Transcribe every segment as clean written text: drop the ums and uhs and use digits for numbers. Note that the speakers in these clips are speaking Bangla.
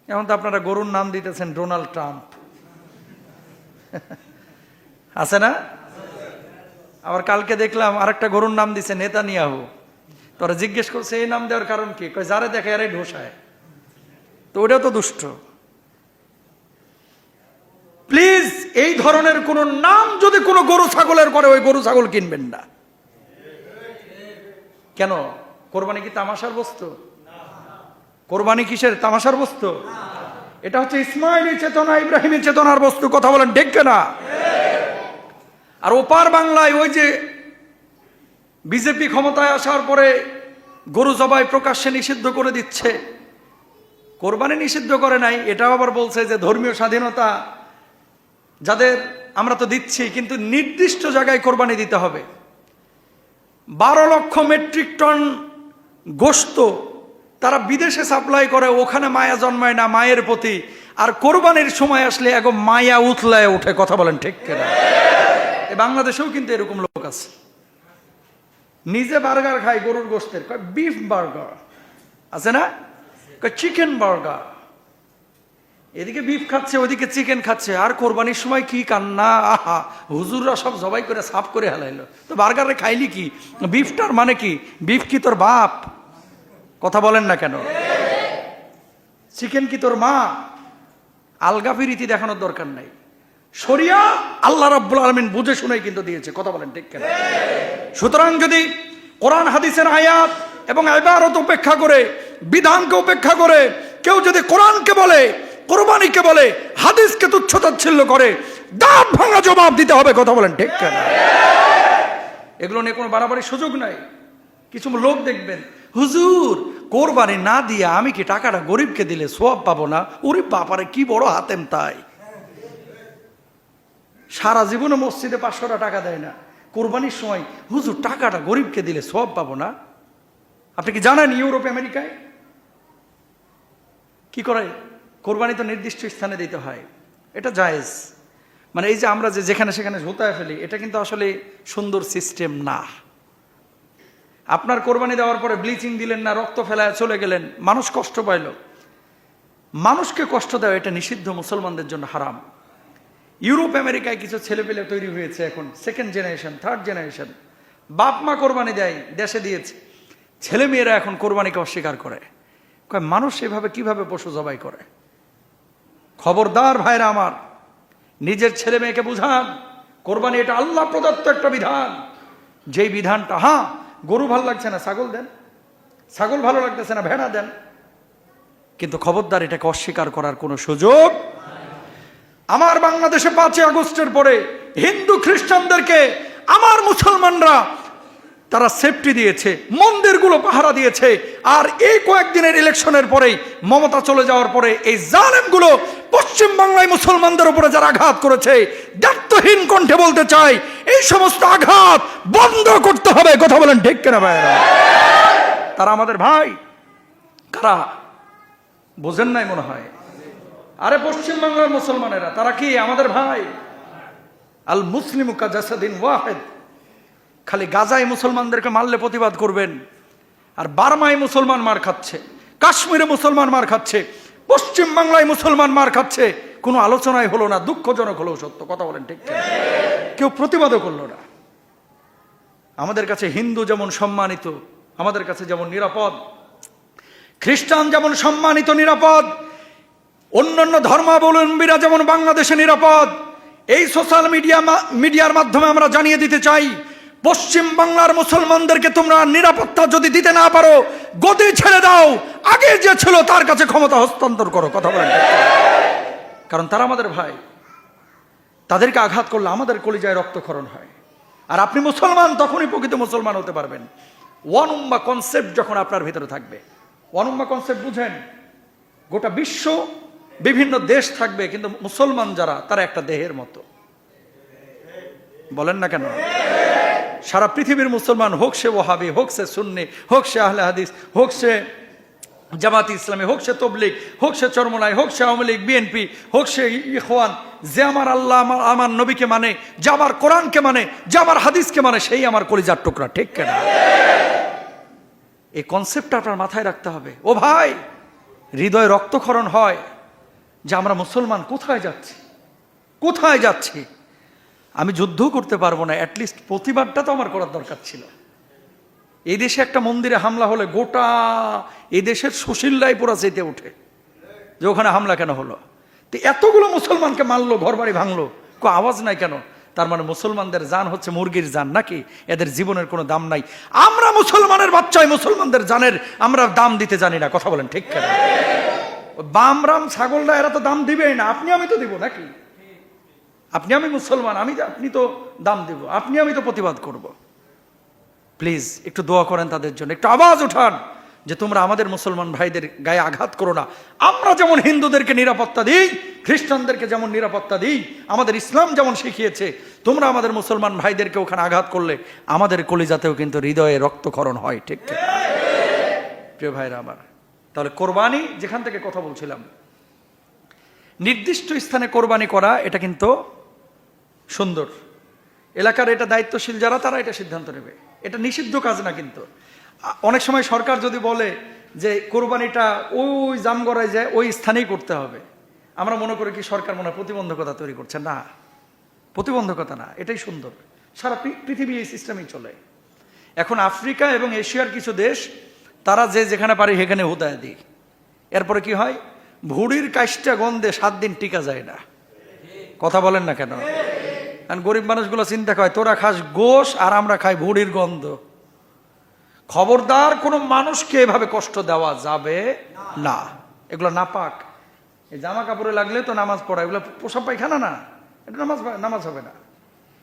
এখন তো আপনারা গরুর নাম দিতেছেন ডোনাল্ড ট্রাম্প, আছে না? আবার কালকে দেখলাম আরেকটা গরুর নাম দিছে নেতানিয়াহু। তোরা জিজ্ঞেস করছে এই নাম দেওয়ার কারণ কি? কই যারে দেখে আরে ঢোসায়। তো ওটাও তো দুষ্ট। প্লিজ এই ধরনের কোন নাম যদি কোনো গরু ছাগলের করে, ওই গরু ছাগল কিনবেন না। কেন? কোরবানি কি তামাশার বস্তু? কোরবানি কিসের তামাশার বস্তু? এটা হচ্ছে ইসমাইলি চেতনা, ইব্রাহিমের চেতনার বস্তু। কথা বলেন ঠিক না? আর ওপার বাংলায় ওই যে বিজেপি ক্ষমতায় আসার পরে গরু জবাই প্রকাশ্যে নিষিদ্ধ করে দিচ্ছে। কোরবানি নিষিদ্ধ করে নাই, এটাও আবার বলছে যে ধর্মীয় স্বাধীনতা যাদের আমরা তো দিচ্ছি, কিন্তু নির্দিষ্ট জায়গায় কোরবানি দিতে হবে। 12 লক্ষ মেট্রিক টন গোশত তারা বিদেশে সাপ্লাই করে, ওখানে মায়া জন্মায় না মায়ের প্রতি। আর কোরবানির সময় আসলে এক মায়া উতলায় ওঠে। কথা বলেন ঠিক কিনা? বাংলাদেশেও কিন্তু এরকম লোক আছে, নিজে বার্গার খায় গরুর গোশতের, কয় বিফ বার্গার, আছে না? কয় চিকেন বার্গার। এদিকে বিফ খাচ্ছে, ওদিকে চিকেন খাচ্ছে। আর কোরবানির সময় কি কান্না! আহা, হুজুররা সব জবাই করে সাফ করে হেলাইলো। তো বার্গারে খাইলি কি? বিফটার মানে কি? বিফ কি তোর বাপ? কথা বলেন না কেন? চিকেন কি তোর মা? আলগা ফিরিতি দেখানোর দরকার নাই। শরিয়া আল্লাহ রাব্বুল আলামিন বুঝে শুনেই কিন্তু দিয়েছে। কথা বলেন ঠিক কেন? সুতরাং যদি কোরআন হাদিসের আয়াত এবং ইবারত উপেক্ষা করে, বিধানকে উপেক্ষা করে কেউ যদি কোরআনকে বলে, কোরবানিকে বলে, হাদিসকে তুচ্ছ-তাচ্ছিল্য করে, দাঁত ভাঙা জবাব দিতে হবে। কথা বলেন ঠিক কেন? এগুলো নিয়ে কোনো বাড়াবাড়ির সুযোগ নাই। কিছু লোক দেখবেন, হুজুর কোরবানি না দিয়ে আমি কি টাকাটা গরিবকে দিলে সওয়াব পাবো না? ওরে বাপারে, কি বড় হাতেম তাই! সারা জীবনে মসজিদে 500 টাকা দেয় না, কোরবানির সময় হুজুর টাকাটা গরিবকে দিলে সওয়াব পাবো না। আপনি কি জানেন ইউরোপ আমেরিকায় কি করে? কোরবানি তো নির্দিষ্ট স্থানে দিতে হয়, এটা জায়েজ। মানে এই যে আমরা যে যেখানে সেখানে ঝোতায় ফেলি, এটা কিন্তু আসলে সুন্দর সিস্টেম না। আপনার কোরবানি দেওয়ার পরে ব্লিচিং দিলেন না, রক্ত ফেলায় চলে গেলেন, মানুষ কষ্ট পাইল। মানুষকে কষ্ট দেওয়া এটা নিষিদ্ধ, মুসলমানদের জন্য হারাম। ইউরোপ আমেরিকায় কিছু ছেলেপেলে তৈরি হয়েছে এখন, সেকেন্ড জেনারেশন, থার্ড জেনারেশন। বাপ মা কোরবানি দেয়, দেশে দিয়েছে, ছেলে মেয়েরা এখন কোরবানিকে অস্বীকার করে। কয় মানুষ এভাবে কিভাবে পশু জবাই করে? খবরদার ভাইরা আমার, নিজের ছেলে মেয়েকে বুঝান কোরবানি এটা আল্লাহ প্রদত্ত একটা বিধান। যেই বিধানটা, হ্যাঁ গরু ভালো লাগছে না ছাগল দেন, ছাগল ভালো লাগতেছে না ভেড়া দেন, কিন্তু খবরদার এটাকে অস্বীকার করার কোনো সুযোগ। আমার বাংলাদেশে 5ই আগস্টের পরে হিন্দু খ্রিস্টানদেরকে আমার মুসলমানরা তারা সেফটি দিয়েছে, মন্দিরগুলো পাহারা দিয়েছে। আর এই কয়েকদিনের ইলেকশনের পরেই, মমতা চলে যাওয়ার পরে, এই জালেমগুলো পশ্চিম বাংলায় মুসলমানদের উপরে যারা আঘাত করেছে, দায়িত্বহীন কণ্ঠে বলতে চাই, এই সমস্ত আঘাত বন্ধ করতে হবে। কথা বলেন ঠিক কিনা ভাইরা? তারা আমাদের ভাই। কারা? বোঝেন নাই মনে হয়। আরে পশ্চিম বাংলার মুসলমানেরা, তারা কি আমাদের ভাই? আল মুসলিমু কাজাসাদিন ওয়াহিদ। খালি গাজায় মুসলমানদেরকে মারলে প্রতিবাদ করবেন, আর বার্মায় মুসলমান মার খাচ্ছে, কাশ্মীরে মুসলমান মার খাচ্ছে, পশ্চিম বাংলায় মুসলমান মার খাচ্ছে, কোনো আলোচনাই হলো না। দুঃখজনক হলেও সত্য। কথা বলেন ঠিক কিনা? কেউ প্রতিবাদও করলো না। আমাদের কাছে হিন্দু যেমন সম্মানিত, আমাদের কাছে যেমন নিরাপদ, খ্রিস্টান যেমন সম্মানিত নিরাপদ, অন্যান্য ধর্মাবলম্বীরা যেমন বাংলাদেশে নিরাপদ, এই সোশ্যাল মিডিয়ার মাধ্যমে আমরা জানিয়ে দিতে চাই, পশ্চিম বাংলার মুসলমানদেরকে তোমরা নিরাপত্তা যদি দিতে না পারো, গদি ছেড়ে দাও, আগে যে ছিল তার কাছে ক্ষমতা হস্তান্তর করো। কথা বলেন, কারণ তারা আমাদের ভাই। তাদেরকে আঘাত করলে আমাদের কলিজায় রক্তক্ষরণ হয়। আর আপনি মুসলমান তখনই প্রকৃত মুসলমান হতে পারবেন, ওয়ান উম্মাহ কনসেপ্ট যখন আপনার ভিতরে থাকবে। ওয়ান উম্মাহ কনসেপ্ট বুঝেন? গোটা বিশ্ব বিভিন্ন দেশ থাকবে, কিন্তু মুসলমান যারা, তারা একটা দেহের মতো। বলেন না কেন? সারা পৃথিবীর মুসলমান, হোক সে ওয়াহাবি, হোক সে সুন্নি, হোক সে আহলে হাদিস, হোক সে জামাত ইসলামী, হোক সে তবলিগ, হোক সে চরমনাই, হোক সে আওয়ামী লীগ, বিএনপি, হোক সে ইখওয়ান, যে আমার আল্লাহ আমার নবীকে মানে, যে আমার কোরআনকে মানে, যে আমার হাদিসকে মানে, সেই আমার কলিজার টুকরা। ঠিক কেনা? এই কনসেপ্টটা আপনার মাথায় রাখতে হবে। ও ভাই, হৃদয় রক্তক্ষরণ হয়, যে আমরা মুসলমান কোথায় যাচ্ছি, কোথায় যাচ্ছি। আমি যুদ্ধ করতে পারবো না, অ্যাটলিস্ট প্রতিবাদটা তো আমার করার দরকার ছিল। এই দেশে একটা মন্দিরে হামলা হলে গোটা এই দেশের সুশীলরাই পুরা চেতে ওঠে যে ওখানে হামলা কেন হলো। তো এতগুলো মুসলমানকে মারলো, ঘর বাড়ি ভাঙলো, আওয়াজ নাই কেন? তার মানে মুসলমানদের জান হচ্ছে মুরগির জান নাকি? এদের জীবনের কোনো দাম নাই। আমরা মুসলমানের বাচ্চাই মুসলমানদের জানের আমরা দাম দিতে জানি না। কথা বলেন ঠিক কেন? বামরাম ছাগলরা এরা তো দাম দিবেই না, আপনি আমি তো দিব নাকি? আপনি আমি মুসলমান, আপনি তো দাম দিব, আপনি আমি তো প্রতিবাদ করব। প্লিজ একটু দোয়া করেন তাদের জন্য, একটু আওয়াজ উঠান যে তোমরা আমাদের মুসলমান ভাইদের গায়ে আঘাত করো না। আমরা যেমন হিন্দুদেরকে নিরাপত্তা দিই, খ্রিস্টানদেরকে যেমন নিরাপত্তা দিই, আমাদের ইসলাম যেমন শিখিয়েছে, তোমরা আমাদের মুসলমান ভাইদেরকে ওখানে আঘাত করলে আমাদের কলিজাতেও কিন্তু হৃদয়ে রক্তক্ষরণ হয়। ঠিক ঠিক প্রিয় ভাইরা আমার, তাহলে কোরবানি, যেখান থেকে কথা বলছিলাম, নির্দিষ্ট স্থানে কোরবানি করা এটা কিন্তু সুন্দর। এলাকার এটা দায়িত্বশীল যারা, তারা এটা সিদ্ধান্ত নেবে। এটা নিষিদ্ধ কাজ না। কিন্তু অনেক সময় সরকার যদি বলে যে কোরবানিটা ওই জামগড়ায় যায়, ওই স্থানেই করতে হবে, আমরা মনে করি কি সরকার মনে হয় প্রতিবন্ধকতা তৈরি করছে। না, প্রতিবন্ধকতা না, এটাই সুন্দর। সারা পৃথিবী এই সিস্টেমেই চলে। এখন আফ্রিকা এবং এশিয়ার কিছু দেশ, তারা যে যেখানে পারে সেখানে হুদায় দিই। এরপরে কি হয়, ভুড়ির কাজটা গন্ধে 7 দিন টিকা যায় না। কথা বলেন না কেন? কারণ গরিব মানুষগুলো চিন্তা করে তোরা খাস গোশ আর আমরা খাই ভুড়ির গন্ধ। খবরদার, কোনো মানুষকে এভাবে কষ্ট দেওয়া যাবে না। এগুলো নাপাক। এই জামা কাপড়ে লাগলে তো নামাজ পড়া, এগুলো পোশাক পায়খানা না, এটা নামাজ হবে না।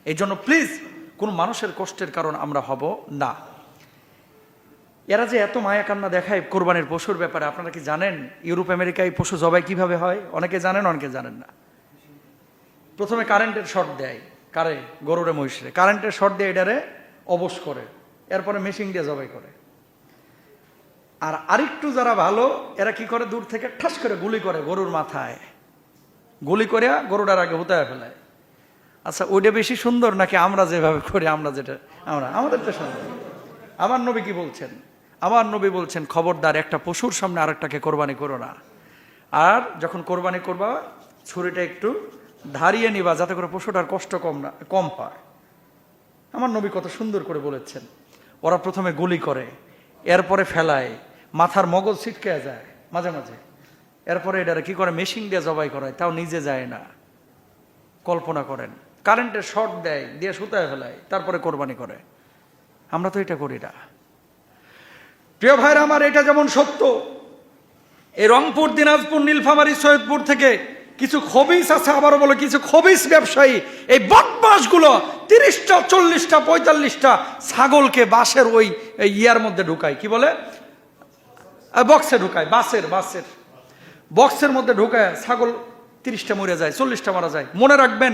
এই জন্য প্লিজ কোন মানুষের কষ্টের কারণ আমরা হব না। এরা যে এত মায়া কান্না দেখায় কোরবানির পশুর ব্যাপারে, আপনারা কি জানেন ইউরোপ আমেরিকায় পশু জবাই কিভাবে হয়? অনেকে জানেন, অনেকে জানেন না। প্রথমে কারেন্টের শর্ট দেয়, গরুরে মহিষরে কারেন্টের শর্ট দিয়ে এটারে অবশ করে, এরপরে মেশিন দিয়ে জবাই করে। আর আরেকটু যারা ভালো, এরা কি করে, দূর থেকে ঠাস করে গুলি করে গরুর মাথায়, গুলি করে গরুটার আগে হুতায় ফেলায়। আচ্ছা, ওইটা বেশি সুন্দর নাকি আমরা যেভাবে করি? আমাদের তো সুন্দর। আমার নবী কি বলছেন? আমার নবী বলছেন, খবরদার একটা পশুর সামনে আরেকটাকে কোরবানি করো না। আর যখন কোরবানি করবা, ছুরিটা একটু ধারিয়ে নিবা, যাতে করে পশুটার কষ্ট কম হয়। আমার নবী কত সুন্দর করে বলেছেন। ওরা প্রথমে গুলি করে, এরপরে ফেলায়, মাথার মগজ ছিটকে যায় মাঝে মাঝে, এরপরে এটারে কি করে, মেশিন দিয়ে জবাই করায়, তাও নিজে যায় না। কল্পনা করেন, কারেন্টের শর্ট দেয়, দিয়ে সুতায় ফেলায়, তারপরে কোরবানি করে। আমরা তো এটা করি না। প্রিয় ভাইরা আমার, এটা যেমন সত্য, এই রংপুর, দিনাজপুর, নীলফামারী, সৈয়দপুর থেকে কিছু খবিস আছে, আবারও বলো কিছু খবিস ব্যবসায়ী, এই বদমাশগুলো 30টা 40টা 45টা ছাগলকে বাসের ওই ইয়ার মধ্যে ঢুকায়, কি বলে, বক্সে ঢুকায়, বাসের বক্সের মধ্যে ঢুকায় ছাগল 30টা মরে যায়, 40টা মারা যায়। মনে রাখবেন,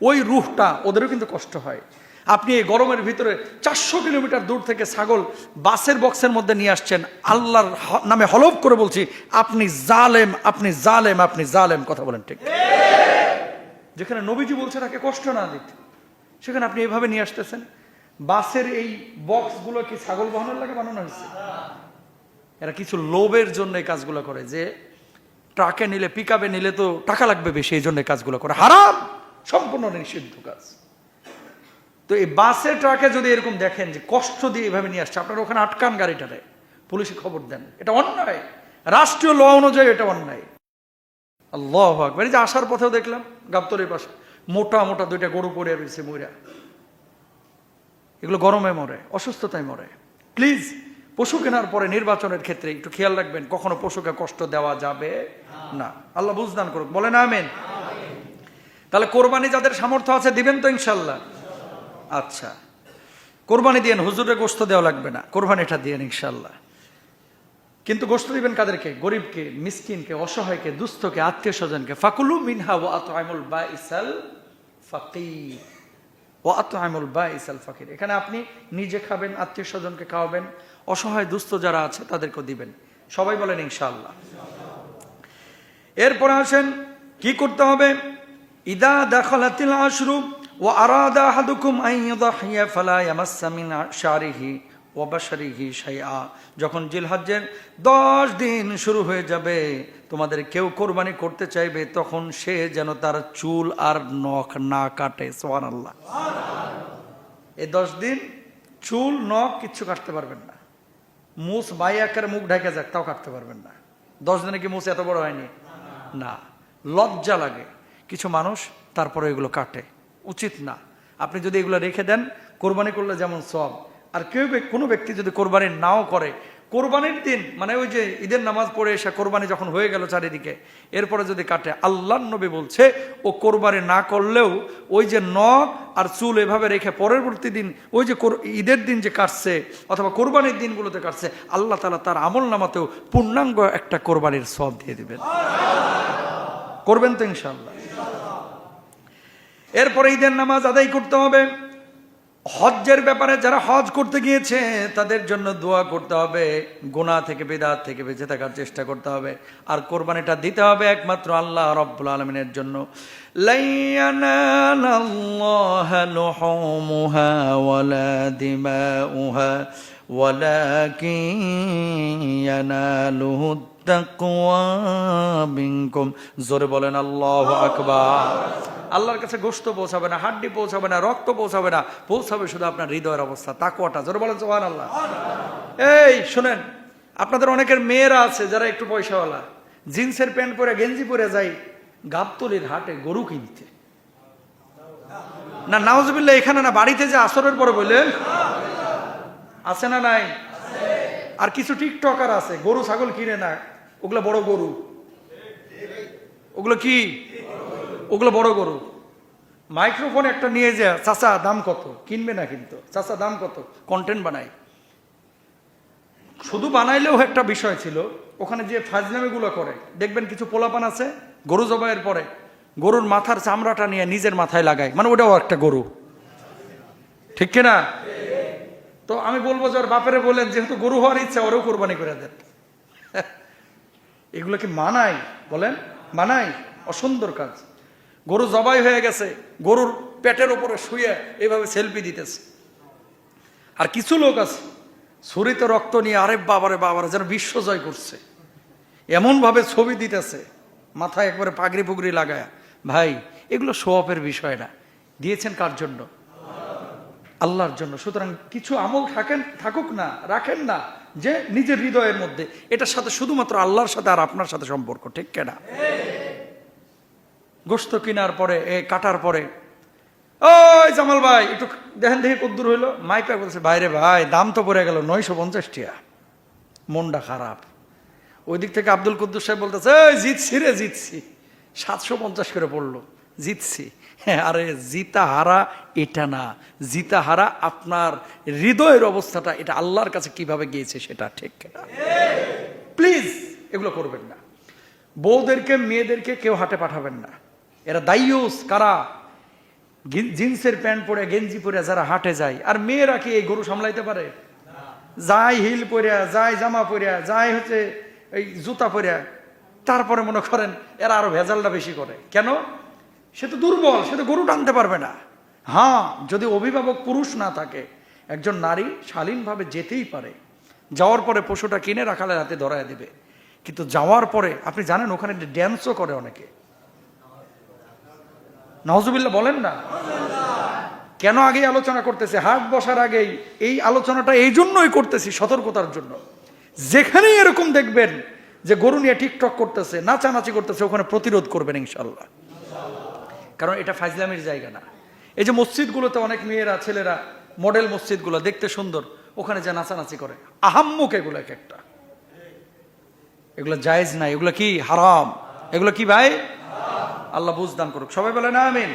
ওই রুহটা ওদেরও কিন্তু কষ্ট হয়। আপনি এই গরমের ভিতরে 400 কিলোমিটার দূর থেকে ছাগল বাসের বক্সের মধ্যে নিয়ে আসছেন। আল্লাহর নামে হলফ করে বলছি, আপনি জালেম, আপনি জালেম, আপনি জালেম। কথা বলেন ঠিক? যেখানে নবীজি বলছে তাকে কষ্ট না দিতে, সেখানে আপনি এইভাবে নিয়ে আসতেছেন। বাসের এই বক্সগুলো কি ছাগল বহনের লাগে বানানো হয়েছে? এরা কিছু লোভের জন্য এই কাজগুলো করে, যে ট্রাকে নিলে, পিকআপে নিলে তো টাকা লাগবে বেশি, এই জন্য কাজগুলো করে। হারাম, সম্পূর্ণ নিষিদ্ধ কাজ। তো এই বাসে, ট্রাকে যদি এরকম দেখেন যে কষ্ট দিয়ে এভাবে নিয়ে আসছে, আপনারা ওখানে আটকান গাড়িটারে, পুলিশে খবর দেন। এটা অন্যায়, রাষ্ট্রীয় ল অনুযায়ী এটা অন্যায়। আল্লাহু আকবার। এই যে আসার পথেও দেখলাম গাবতলীর পাশে মোটা মোটা 2টা গরু পড়ে রয়েছে মইরা। এগুলো গরমে মরে, অসুস্থতায় মরে। প্লিজ, পশু কেনার পরে নির্বাচনের ক্ষেত্রে একটু খেয়াল রাখবেন, কখনো পশুকে কষ্ট দেওয়া যাবে না। আল্লাহ বুঝদান করুক, বলেন আমিন। তাহলে কোরবানি যাদের সামর্থ্য আছে দিবেন তো ইনশাল্লাহ? আচ্ছা, কোরবানি দিয়েন, হুজুরে গোশত দেওয়া লাগবে না, কোরবানিটা দিয়েন ইনশাল্লাহ। কিন্তু গোশত দিবেন কাদেরকে? গরিবকে, মিসকিনকে, অসহায়কে, দুস্থকে, আত্মীয় স্বজনকে। ফাকুলু মিনহা ওয়া আত'আমুল বাইসাল ফাকির, ওয়া আত'আমুল বাইসাল ফাকির। এখানে আপনি নিজে খাবেন, আত্মীয় স্বজনকে খাওয়াবেন, অসহায় দুস্থ যারা আছে তাদেরকে দিবেন। সবাই বলেন ইনশাআল্লাহ। এরপরে আসেন কি করতে হবে। ইদা দাখালাতিল আশরু ওয়া আরাদা আহাদুকুম আন ইউদাহিয়া ফালা ইয়ামাসসা মিন শারিহি ওয়াবাশারিহি শাইআ, যখন জিলহজ্জের 10 দিন শুরু হয়ে যাবে, তোমাদের কেউ কোরবানি করতে চাইবে, তখন সে যেন তার চুল আর নখ না কাটে। সুবহানাল্লাহ। এই 10 দিন চুল নখ কিচ্ছু কাটতে পারবেন না। মুছ বাই আকারে মুখ ঢেকে যাক, তাও কাটতে পারবেন না। 10 দিনে কি মুছ এত বড় হয়নি? না, লজ্জা লাগে কিছু মানুষ, তারপরে এগুলো কাটে। উচিত না। আপনি যদি এগুলো রেখে দেন, কোরবানি করলে যেমন সওয়াব। আর কোনো ব্যক্তি যদি কোরবানি নাও করে, কোরবানির দিন মানে ওই যে ঈদের নামাজ পড়ে এসে কোরবানি যখন হয়ে গেল চারিদিকে, এরপরে যদি কাটে, আল্লাহর নবী বলছে ও কোরবানি না করলেও ওই যে নখ আর চুল এভাবে রেখে পরবর্তী দিন ওই যে ঈদের দিন যে কাটছে অথবা কোরবানির দিনগুলোতে কাটছে, আল্লাহ তাআলা তার আমল নামাতেও পূর্ণাঙ্গ একটা কোরবানির সওয়াব দিয়ে দিবেন। করবেন তো ইনশাআল্লাহ। এরপরে ঈদের নামাজ আদায় করতে হবে। হজ্জের ব্যাপারে যারা হজ করতে গিয়েছে তাদের জন্য দোয়া করতে হবে, গুনাহ থেকে বিদআত থেকে বেঁচে থাকার চেষ্টা করতে হবে। আর কোরবানিটা দিতে হবে একমাত্র আল্লাহ রাব্বুল আলামিনের জন্য। লা ইয়ানালাল্লাহু লুহুমুহা ওয়ালা দিমাউহা ওয়ালাকিন ইয়ানালুহু তাকওয়া মিনকুম। জোরে বলেন আল্লাহু আকবার। আল্লাহর কাছে গোশত পৌঁছাবে না, হাড্ডি পৌঁছাবে না, রক্ত পৌঁছাবে না, পৌঁছাবে শুধু আপনার হৃদয়ের অবস্থা, তাকওয়াটা। জোরে বলেন সুবহানাল্লাহ। এই শুনেন, আপনাদের অনেকের মেয়েরা আছে যারা একটু পয়সাওয়ালা, জিন্সের প্যান্ট পরে গেঞ্জি পরে যায় গাবতলির হাটে গরু কিনতে। না নাউজুবিল্লাহ, এখানে না, বাড়িতে যে আসরের পরে বললেন আছে না নাই? আর কিছু টিকটকার আছে গরু ছাগল কিনে না, ওগুলো বড় গরু। ওগুলো কি? ওগুলো বড় গরু। মাইক্রোফোন একটা নিয়ে যায়, চাচা দাম কত? কিনবে না কিন্তু, চাচা দাম কত? কন্টেন্ট বানাই। শুধু বানাইলেও একটা বিষয় ছিল, ওখানে যে ফাজলামিগুলো করে দেখবেন কিছু পোলাপান আছে, গরু জবাইয়ের পরে গরুর মাথার চামড়াটা নিয়ে নিজের মাথায় লাগায়, মানে ওটাও একটা গরু, ঠিক কিনা? তো আমি বলবো যে ওর বাপেরে বলেন, যেহেতু গরু হওয়ার ইচ্ছা, ওরেও কোরবানি করে দেন। এগুলো কি মানায়? বলেন মানায়? অসুন্দর কাজ। গরু জবাই হয়ে গেছে, গরুর পেটের ওপরে শুয়ে এইভাবে সেলফি দিতেছে। আর কিছু লোক আছে ছুরিতে রক্ত নিয়ে, আরে বাবারে বাবারে, যেন বিশ্ব জয় করছে এমন ভাবে ছবি দিতেছে, মাথায় একবারে পাগড়ি পুগড়ি লাগায়। ভাই, এগুলো শো অফের বিষয় না। দিয়েছেন কার জন্য? আল্লাহর জন্য। সুতরাং কিছু আমল থাকুক না, রাখেন না, যে নিজের হৃদয়ের মধ্যে এটার সাথে শুধুমাত্র আল্লাহর সাথে আর আপনার সাথে সম্পর্ক, ঠিক কিনা? গোশত কেনার পরে, কাটার পরে, ওই জামাল ভাই একটু দেখেন দেখি কদ্দুর হইলো, মাইপা বলছে, ভাইরে ভাই দাম তো পড়ে গেল 950 টাকা। মনটা খারাপ। ওই দিক থেকে আব্দুল কুদ্দুস সাহেব বলতেছে, জিতছি রে, জিতছি, 750 করে পড়লো, জিতছি। হ্যাঁ, আরে জিতা হারা এটা না, জিতা হারা আপনার হৃদয়ের অবস্থাটা, এটা আল্লাহর কাছে কিভাবে গিয়েছে সেটা, ঠিক কিনা? প্লিজ এগুলো করবেন না। বউদেরকে মেয়েদেরকে কেউ হাটে পাঠাবেন না। এরা দাইয়ুস। কারা? জিন্সের প্যান্ট পরে গেঞ্জি পরে যারা হাটে যায়। আর মেয়েরা কি এই গরু সামলাইতে পারে? যায় হিল পরিয়া, যায় জামা পরিয়া, যায় হচ্ছে এই জুতা পরিয়া, তারপরে মনে করেন এরা আরো ভেজালটা বেশি করে। কেন? সে তো দুর্বল, সে তো গরু টানতে পারবে না। হ্যাঁ, যদি অভিভাবক পুরুষ না থাকে, একজন নারী শালীনভাবে যেতেই পারে। যাওয়ার পরে পশুটা কিনে রাখালের হাতে ধরায় দিবে। কিন্তু যাওয়ার পরে আপনি জানেন ওখানে ড্যান্সও করে অনেকে। নাউজুবিল্লাহ বলেন না। কেন আগেই আলোচনা করতেছে? হাট বসার আগেই এই আলোচনাটা এই জন্যই করতেছি, সতর্কতার জন্য। যেখানেই এরকম দেখবেন যে গরু নিয়ে টিকটক করতেছে, নাচানাচি করতেছে, ওখানে প্রতিরোধ করবেন ইনশাল্লাহ। কারণ এটা ফাজলামির জায়গা না। এই যে মসজিদগুলোতে অনেক মেয়েরা, ছেলেরা, মডেল মসজিদগুলো দেখতে সুন্দর, ওখানে যে নাচানাচি করে, আহাম্মুক এগুলো এক একটা, এগুলো জায়েজ নাই, এগুলো কি হারাম। এগুলো কি ভাই? আল্লাহ বুঝদান করুক। সবাই বলে না আমিন।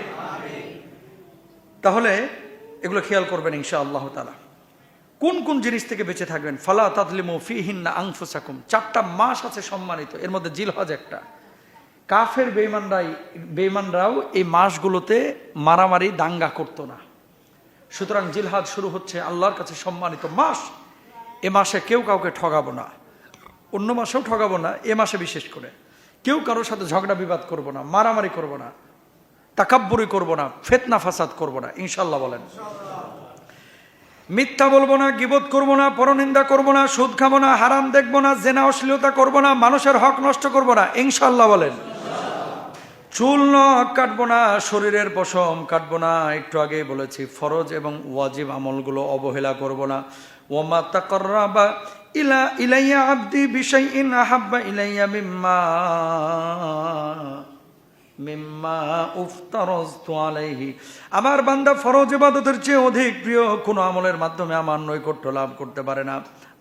তাহলে এগুলো খেয়াল করবেন ইনশাআল্লাহ তাআলা। কোন কোন জিনিস থেকে বেঁচে থাকবেন? ফালা তাযলিমু ফীহিন্না আনফুসাকুম। 4টা মাস আছে সম্মানিত, এর মধ্যে জিলহজ একটা। কাফের বেঈমানরাও এই মাসগুলোতে মারামারি দাঙ্গা করতো না। সুতরাং জিলহজ শুরু হচ্ছে, আল্লাহর কাছে সম্মানিত মাস। এ মাসে কেউ কাউকে ঠগাবো না, অন্য মাসেও ঠগাবো না, এ মাসে বিশেষ করে কেউ কারোর সাথে ঝগড়া বিবাদ করবো না, মারামারি করবো না, তাকাব্বুরি করবো না, ফিতনা ফাসাদ করবো না, ইনশাআল্লাহ বলেন। মিথ্যা বলবো না, গীবত করবো না, পরনিন্দা করবো না, সুদ খাবো না, হারাম দেখবো না, জেনা অশ্লীলতা করবো না, মানুষের হক নষ্ট করবো না, ইনশাআল্লাহ বলেন। চুল নখ কাটবো না, শরীরের পশম কাটবো না, একটু আগেই বলেছি ফরজ এবং ওয়াজিব আমলগুলো অবহেলা করবো না। ওয়ামা তাকাররাবা ইলাইয়া আবদি বিশাইইন আহাব্বা ইলাইয়া মিম্মা উফতারাজতু আলাইহি, আমার বান্দা ফরজ ইবাদতের চেয়ে অধিক প্রিয় কোনো আমলের মাধ্যমে আমার নৈকট্য লাভ করতে পারে না।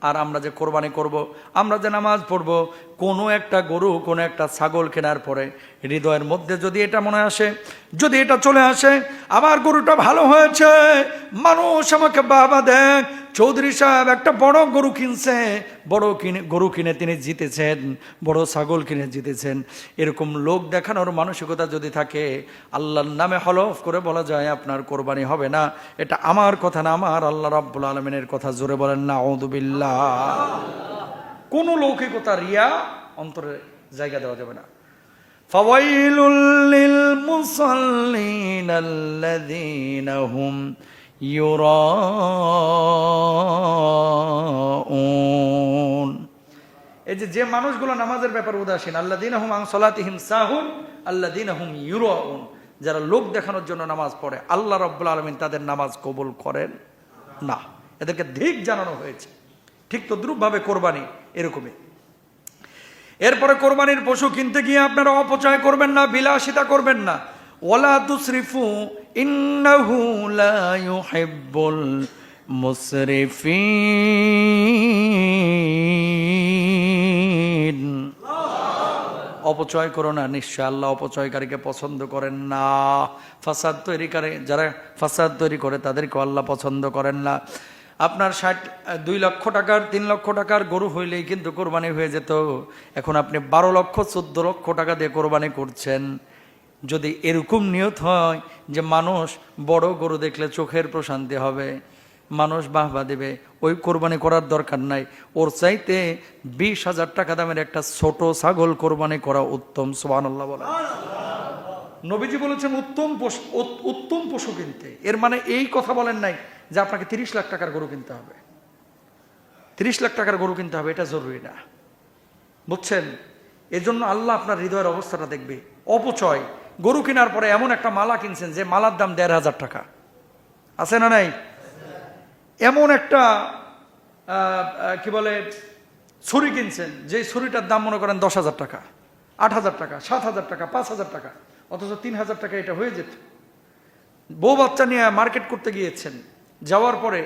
আর আমরা যে কোরবানি করব, আমরা যে নামাজ পড়ব, কোনো একটা গরু, কোনো একটা ছাগল কেনার পরে হৃদয়ের মধ্যে যদি এটা মনে আসে, যদি এটা চলে আসে আমার গরুটা ভালো হয়েছে, মানুষ আমাকে বাবা দেখ, চৌধুরী সাহেব একটা বড় গরু কিনছে, গরু কিনে তিনি জিতেছেন, বড় ছাগল কিনে জিতেছেন, এরকম লোক দেখানোর মানসিকতা যদি থাকে, আল্লাহর নামে হলফ করে বলা যায় আপনার কোরবানি হবে না। এটা আমার কথা না, আমার আল্লাহ রাব্বুল আলামিনের কথা। জোরে বলেন না আউযুবিল্লাহ। কোন লৌকিকতা, রিয়া অন্তরে জায়গা দেওয়া যাবে না। ফাওয়াইলুল লিল মুসাল্লিন আল্লাযীনা হুম ইউরাউন, এই যে মানুষগুলো নামাজের ব্যাপারে উদাসীন, আল্লাযীনা হুম আন সালাতিহিম সাহুন আল্লাযীনা হুম ইউরাউন, যারা লোক দেখানোর জন্য নামাজ পড়ে, আল্লাহ রাব্বুল আলামিন তাদের নামাজ কবুল করেন না, এদেরকে ধিক জানানো হয়েছে। ঠিক তদ্রূপভাবে কোরবানি এরকমই। এরপরে কোরবানির পশু কিনতে গিয়ে আপনারা অপচয় করবেন না, বিলাসিতা করবেন না। ওয়ালা তুসরিফু ইন্নাহু লা ইউহিব্বুল মুসরিফিন, অপচয় করো না, নিশ্চয় আল্লাহ অপচয়কারীকে পছন্দ করেন না। ফাসাদ তৈরিকারী, যারা ফাসাদ তৈরি করে তাদেরকে আল্লাহ পছন্দ করেন না। আপনার 2 লক্ষ টাকার 3 লক্ষ টাকার গরু হইলেই কিন্তু কোরবানি হয়ে যেত, এখন আপনি 12 লক্ষ 14 লক্ষ টাকা দিয়ে কোরবানি করছেন। যদি এরকম নিয়ত হয় যে মানুষ বড় গরু দেখলে চোখের প্রশান্তি হবে, মানুষ বাহবা দেবে, ওই কোরবানি করার দরকার নাই। ওর চাইতে 20,000 টাকা দামের একটা ছোট ছাগল কোরবানি করা উত্তম। সুবহানাল্লাহ বলেন। নবীজি বলেছেন উত্তম পশু কিনতে, এর মানে এই কথা বলেন নাই যে আপনাকে 30 লাখ টাকার গরু কিনতে হবে, 30 লাখ টাকার গরু কিনতে হবে, এটা জরুরি না, বুঝছেন? এজন্য আল্লাহ আপনার হৃদয়ের অবস্থাটা দেখবে। অপচয়, গরু কেনার পরে এমন একটা মালা কিনছেন যে মালার দাম 1,500 টাকা, আছে না নাই? এমন একটা কি বলে ছুরি কিনছেন, যে ছুরিটার দাম মনে করেন 10,000 টাকা, 8,000 টাকা, 7,000 টাকা, 5,000 টাকা, অথচ 3,000 টাকা এটা হয়ে যেত। বউ বাচ্চা নিয়ে মার্কেট করতে গিয়েছেন, যাওয়ার পরে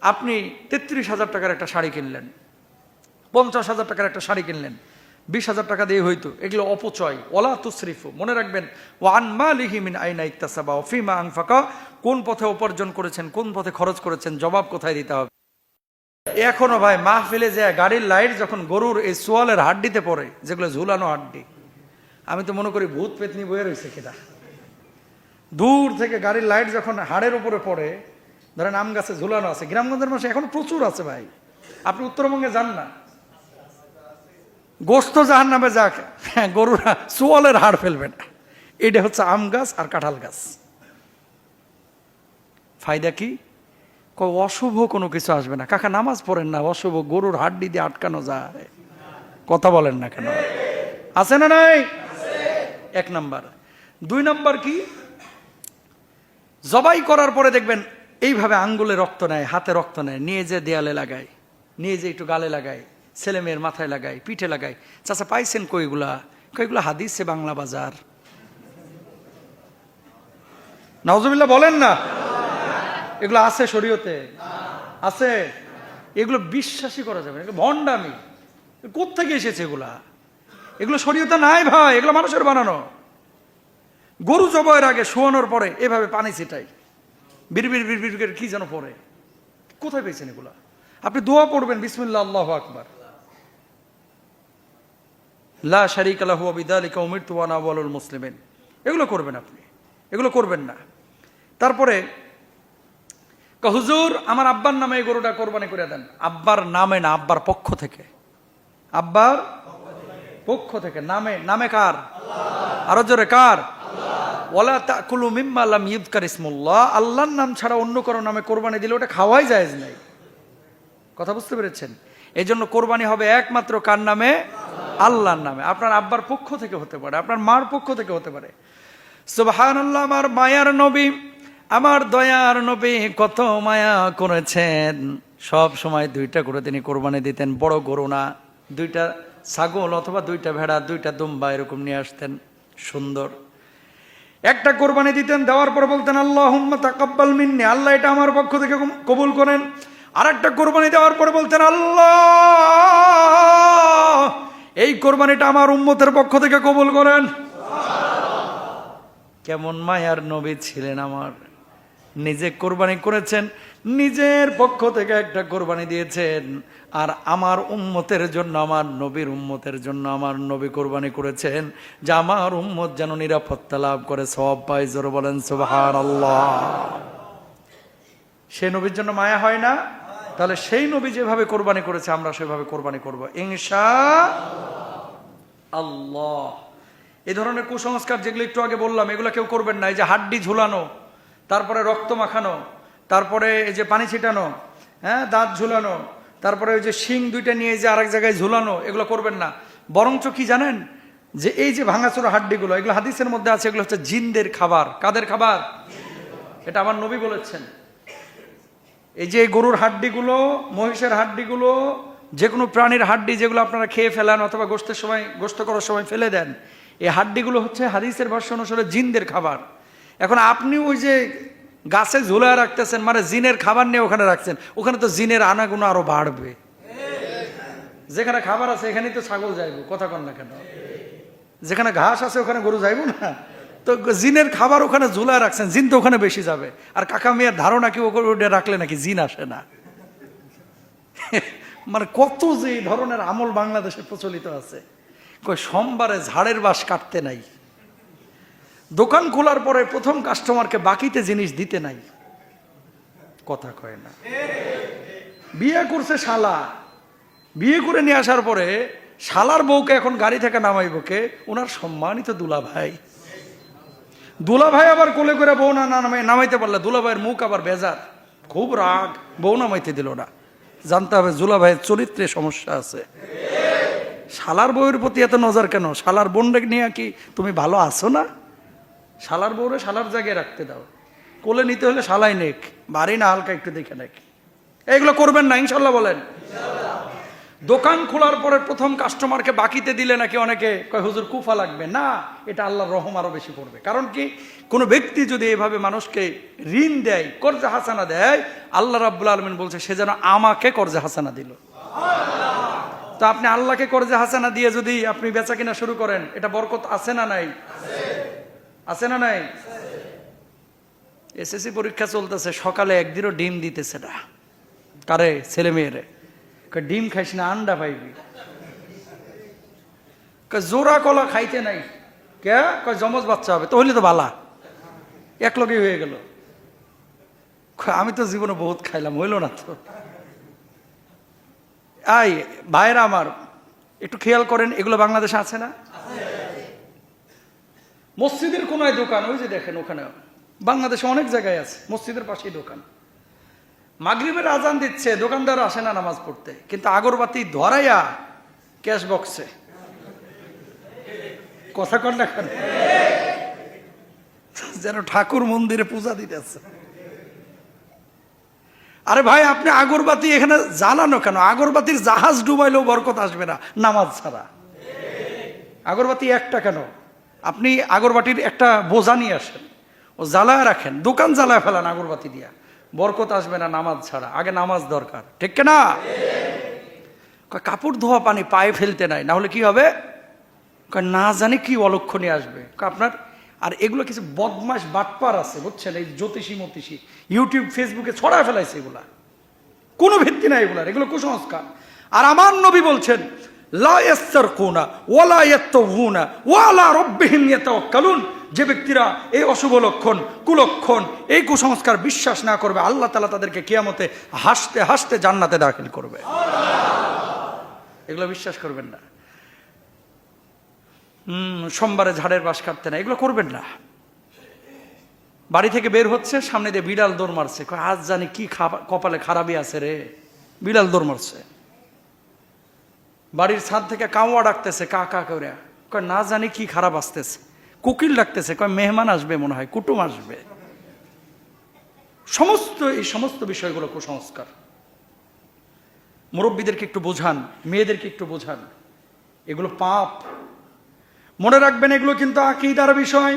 আপনি 33,000 টাকার একটা শাড়ি কিনলেন, 50,000 টাকার একটা শাড়ি কিনলেন, 20,000 টাকা দিয়ে হইতো। এগুলো অপচয়। ওয়ালা তুসরিফু, মনে রাখবেন, ওয়ান মালিহি মিন আইনা ইকতাসাবা ওয়া ফিমা আনফাকা, কোন পথে উপার্জন করেছেন, কোন পথে খরচ করেছেন, জবাব কোথায় দিতে হবে। এখনো ভাই মাহফিলে যায় গাড়ির লাইট যখন গরুর এই সোয়ালের হাড্ডিতে পড়ে, যেগুলো ঝুলানো হাড্ডি, আমি তো মনে করি ভূত পেতনি বয়ে রয়েছে কিনা। দূর থেকে গাড়ির লাইট যখন হাড়ের উপরে পড়ে, ধরেন আম গাছে ঝুলানো আছে, গ্রামগঞ্জের মানুষ এখন প্রচুর আছে ভাই, আপনি উত্তরবঙ্গে যান না, গোস্ত জাহান নামে যাক, গরুরা সোয়ালের হাড় ফেলবে না। এটা হচ্ছে আম গাছ আর কাঁঠাল গাছ। ফায়দা কি? অশুভ কোনো কিছু আসবে না। কাকা নামাজ পড়েন না, অশুভ গরুর হাড্ডি দিয়ে আটকানো যায়, কথা বলেন না কেন? আছে না নাই? 1 নাম্বার। 2 নাম্বার কি, জবাই করার পরে দেখবেন এইভাবে আঙ্গুলে রক্ত নেয়, হাতে রক্ত নেয়, নিয়ে যে দেয়ালে লাগায়, নিয়ে যে একটু গালে লাগায়, ছেলে মেয়ের মাথায় লাগায়, পিঠে লাগায়। চাচা পাইছেন কইগুলা? কইগুলা হাদিসে বাংলা বাজার। নাউজুবিল্লাহ বলেন না। এগুলো আছে শরীয়তে, আছে। এগুলো বিশ্বাসই করা যাবে না, ভণ্ডামি। কোত্থেকে এসেছে এগুলা? এগুলো শরীয়তে নাই ভাই, এগুলো মানুষের বানানো। গরু জবাইয়ের আগে শোয়ানোর পরে এভাবে পানি ছিটাই, বিড়বিড় বিড়বিড় করে কি যেন পড়ে। কোথায় পেয়েছেন এগুলা? আপনি দোয়া পড়বেন, বিসমিল্লাহ আল্লাহু আকবার, লা শারীকা লাহু ওয়া বিযালিকা উমিরতু ওয়া আনা আউয়ালুল মুসলিমিন। এগুলো করবেন আপনি, এগুলো করবেন না। তারপরে হুজুর আমার আব্বার নামে এই গরুটা কোরবানি করে দেন। আব্বার নামে না, আব্বার পক্ষ থেকে। আব্বার পক্ষ থেকে, নামে। নামে কার? আরো জোরে কার? ওয়ালা তাকুলু মিম্মা লাম ইউযকার ইসমুল্লাহ, আল্লাহর নাম ছাড়া অন্য কারো নামে কোরবানি দিলে ওটা খাওয়াই জায়েজ নাই। কথা বুঝতে পেরেছেন? এই জন্য কোরবানি হবে একমাত্র কার নামে? আল্লাহর নামে। আপনার আব্বার পক্ষ থেকে হতে পারে, আপনার মার পক্ষ থেকে হতে পারে। সুবহানাল্লাহ, আমার মায়ার নবী, আমার দয়ার নবী কত মায়া করেছেন। সব সময় 2টা করে তিনি কোরবানি দিতেন, বড় গরু না, 2টা ছাগল অথবা 2টা ভেড়া, 2টা দুম্বা এরকম নিয়ে আসতেন সুন্দর। একটা কোরবানি দিতেন, দেওয়ার পর বলতেন আল্লাহুম্মা তাকাব্বাল মিন্নি, আল্লাহ এটা আমার পক্ষ থেকে কবুল করেন। আর একটা কোরবানি দেওয়ার পরে বলতেন আল্লাহ এই কোরবানিটা আমার উম্মতের পক্ষ থেকে কবুল করেন। কেমন মায়ার নবী ছিলেন আমার! নিজে কোরবানি করেছেন, নিজের পক্ষ থেকে একটা কোরবানি দিয়েছেন, আর আমার উম্মতের জন্য, আমার নবীর উম্মতের জন্য আমার নবী কোরবানি করেছেন যে আমার উম্মত যেন নিরাপত্তা লাভ করে, সওয়াব পায়। জোরে বলেন সুবহানাল্লাহ। সেই নবীর জন্য মায়া হয় না? তাহলে সেই নবী যেভাবে কোরবানি করেছে আমরা সেভাবে কোরবানি করব ইনশাআল্লাহ। এই ধরনের কুসংস্কার যেগুলো একটু আগে বললাম এগুলো কেউ করবেন না। এই যে হাড্ডি ঝুলানো, তারপরে রক্ত মাখানো, তারপরে এই যে পানি ছিটানো, হ্যাঁ, দাঁত ঝুলানো, তারপরে ওই যে শিং 2টা নিয়ে যে আরেক জায়গায় ঝুলানো, এগুলো করবেন না। বরঞ্চ কি জানেন, যে এই যে ভাঙাচোরা হাড্ডিগুলো, এগুলো হাদিসের মধ্যে আছে, এগুলো হচ্ছে জিনদের খাবার। কাদের খাবার? এটা আমার নবী বলেছেন। এই যে গরুর হাড্ডিগুলো, মহিষের হাড্ডিগুলো, যে কোনো প্রাণীর হাড্ডি যেগুলো আপনারা খেয়ে ফেলেন অথবা গোশতের সময়, গোশত করার সময় ফেলে দেন, এই হাড্ডিগুলো হচ্ছে হাদিসের ভাষ্য অনুসারে জিনদের খাবার। এখন আপনি ওই যে গাছে ঝুলায় রাখতেছেন, মানে জিনের খাবার নিয়ে ওখানে রাখছেন, ওখানে তো জিনের আনাগুলো আরো বাড়বে। যেখানে খাবার আছে এখানেই তো ছাগল যাইব, কথা কন না কেন? যেখানে ঘাস আছে ওখানে গরু যাইব না? তো জিনের খাবার ওখানে ঝুলায় রাখছেন, জিন তো ওখানে বেশি যাবে। আর কাকা মেয়ের ধারণা কি ওখানে রাখলে নাকি জিন আসে না? মানে কত যে এই ধরনের আমল বাংলাদেশে প্রচলিত আছে। সোমবারে ঝাড়ের বাঁশ কাটতে নাই, দোকান খোলার পরে প্রথম কাস্টমারকে বাকিতে জিনিস দিতে নাই, কথা কয় না। বিয়ে করছে শালা, বিয়ে করে নিয়ে আসার পরে শালার বউকে এখন গাড়ি থেকে নামাইব কে? ওনার সম্মানিত দুলাভাই। দুলাভাই আবার কোলে করে বউ না নামাইতে পারলে দুলাভাইয়ের মুখ আবার বেজার, খুব রাগ, বউ নামাইতে দিল না। জানতে হবে দুলাভাইয়ের চরিত্রে সমস্যা আছে। শালার বউয়ের প্রতি এত নজর কেন? শালার বোনকে নিয়ে কি তুমি ভালো আছো না? শালার বউরে শালার জায়গায় রাখতে দাও। কোলে নিতে হলে শালাই নেক, বাড়ি না হালকা একটু দেখে নেক। এইগুলো করবেন না ইনশাল্লাহ বলেন। দোকান খোলার পরে প্রথম কাস্টমারকে বাকিতে দিলে নাকি অনেকে কয় হুজুর কুফা লাগবে না, এটা আল্লাহর রহম আরো বেশি পড়বে। কারণ কি, কোনো ব্যক্তি যদি এভাবে মানুষকে ঋণ দেয়, কর্জে হাসানা দেয়, আল্লাহ রাব্বুল আলামিন বলছে সে যেন আমাকে কর্জে হাসানা দিল। তো আপনি আল্লাহকে কর্জে হাসানা দিয়ে যদি আপনি বেচা কিনা শুরু করেন, এটা বরকত আছে না নাই? আছে না নাই? এসএসসি পরীক্ষা চলতেছে, সকালে একদিনও ডিম দিতেছে না। কারে? ছেলে মেয়েরে। ডিম খাইস না, আন্ডা পাইবি। জোড়া কলা খাইতে নাই কে? জমজ বাচ্চা হবে তো, হইলে তো বালা, এক লগেই হয়ে গেল। আমি তো জীবনে বহুত খাইলাম, হইল না তো। আই ভাইরা আমার, একটু খেয়াল করেন, এগুলো বাংলাদেশে আছে না? মসজিদের কোনায় দোকান, ওই যে দেখেন ওখানে, বাংলাদেশে অনেক জায়গায় আছে, মসজিদের পাশেই দোকান। মাগরিবের আজান দিচ্ছে, দোকানদার আসে না নামাজ পড়তে, কিন্তু আগরবাতি ধরাইয়া ক্যাশ বক্সে, কথা কর না কেন? যেন ঠাকুর মন্দিরে পূজা দিতেছে। আরে ভাই, আপনি আগরবাতি এখানে জ্বালানো কেন? আগরবাতির জাহাজ ডুবাইলেও বরকত আসবে না নামাজ ছাড়া। আগরবাতি একটা কেন? আপনি আগরবাতির একটা বোঝা নিয়ে আসেন, ও জ্বালায় রাখেন, দোকান জ্বালায় ফেলান আগরবাতি দিয়া, বরকত আসবে না নামাজ ছাড়া। আগে নামাজ দরকার, ঠিক না? কাপড় ধোয়া পানি পায়ে ফেলতে নাই, না হলে কি হবে? না জানি কি অলক্ষণে আসবে আপনার। আর এগুলো কিছু বদমাশ বাটপার আছে, বুঝছেন, এই জ্যোতিষী মতিষী ইউটিউব ফেসবুকে ছড়ায় ফেলাইছে, এগুলা কোনো ভিত্তি নাই এগুলার, এগুলো কুসংস্কার। আর আমার নবী বলছেন লা ইয়াসতারকুনা ওয়ালা ইয়াতাউনা ওয়ালা রাব্বিহিম ইয়াতাওয়াক্কালুন, যে ব্যক্তিরা এই অশুভ লক্ষণ, কুলক্ষণ, এই কুসংস্কার বিশ্বাস না করবে, আল্লাহ তাআলা তাদেরকে কিয়ামতে হাসতে হাসতে জান্নাতে দাখিল করবে। এগুলো বিশ্বাস করবেন না। সোমবারে ঝাড়ের বাঁশ কাটতে না, এগুলো করবেন না। বাড়ি থেকে বের হচ্ছে, সামনে দিয়ে বিড়াল দৌড় মারছে, কয় আজ জানি কি কপালে খারাপই আছে রে, বিড়াল দৌড় মারছে। বাড়ির ছাদ থেকে কাউয়া ডাকতেছে কা কা করে, কয় না জানি কি খারাপ আসতেছে। কোকিল ডাকতেছে, কয় মেহমান আসবে মনে হয়, কুটুম আসবে। এই সমস্ত বিষয়গুলো কুসংস্কার। মুরব্বীদেরকে একটু বোঝান, মেয়েদেরকে একটু বোঝান, এগুলো পাপ। মনে রাখবেন এগুলো কিন্তু আকীদার বিষয়।